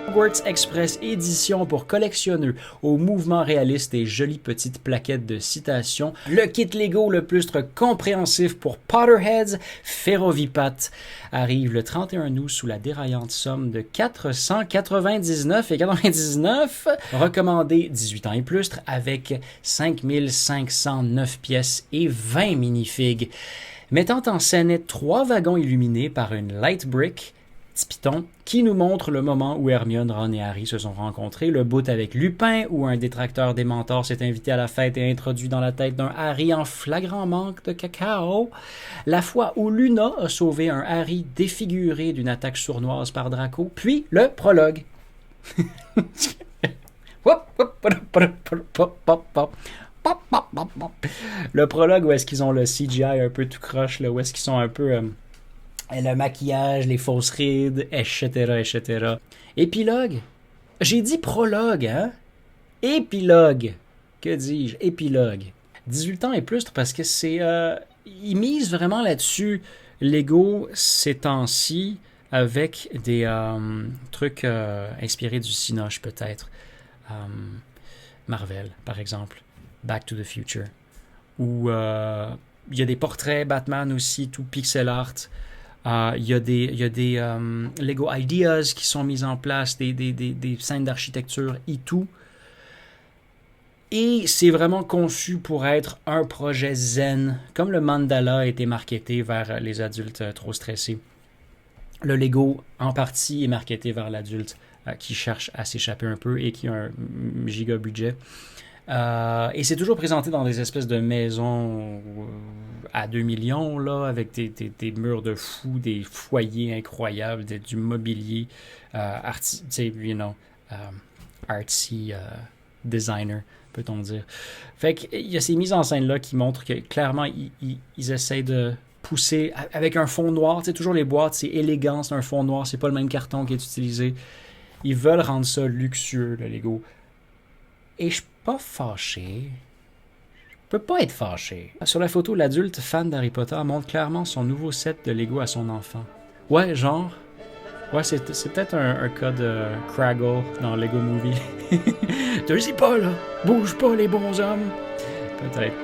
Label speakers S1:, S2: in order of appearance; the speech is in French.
S1: Hogwarts Express édition pour collectionneux au mouvement réaliste et jolies petites plaquettes de citations. Le kit Lego le plus compréhensif pour Potterheads, Ferrovipat, arrive le 31 août sous la déraillante somme de 499,99 $. Recommandé 18 ans et plus avec 5509 pièces et 20 minifigs. Mettant en scène 3 wagons illuminés par une light brick, Piton, qui nous montre le moment où Hermione, Ron et Harry se sont rencontrés, le bout avec Lupin, où un détracteur des mentors s'est invité à la fête et introduit dans la tête d'un Harry en flagrant manque de cacao, la fois où Luna a sauvé un Harry défiguré d'une attaque sournoise par Draco, puis le prologue. Le prologue où est-ce qu'ils ont le CGI un peu tout croche, là, où est-ce qu'ils sont un peu... le maquillage, les fausses rides, etc., etc. Épilogue? J'ai dit prologue, hein? Épilogue. Que dis-je? Épilogue. 18 ans et plus parce que c'est... ils misent vraiment là-dessus, Lego, ces temps-ci, avec des trucs inspirés du Cinoche, peut-être. Marvel, par exemple. Back to the Future. Où il y a des portraits Batman aussi, tout pixel art. Il y a des Lego Ideas qui sont mises en place, des scènes d'architecture et tout. Et c'est vraiment conçu pour être un projet zen, comme le mandala a été marketé vers les adultes trop stressés. Le Lego, en partie, est marketé vers l'adulte qui cherche à s'échapper un peu et qui a un giga budget. Et c'est toujours présenté dans des espèces de maisons à 2 millions, là, avec des murs de fous, des foyers incroyables, du mobilier artsy designer, peut-on dire. Fait qu'il y a ces mises en scène-là qui montrent que clairement, ils essayent de pousser avec un fond noir. Tu sais, toujours les boîtes, c'est élégant, c'est un fond noir, c'est pas le même carton qui est utilisé. Ils veulent rendre ça luxueux, le Lego. Et je suis pas fâché. Je peux pas être fâché. Sur la photo, l'adulte fan d'Harry Potter montre clairement son nouveau set de Lego à son enfant. Ouais, genre. Ouais, c'est peut-être un cas de Craggle dans Lego Movie. Te dis pas, là. Bouge pas, les bons hommes. Peut-être.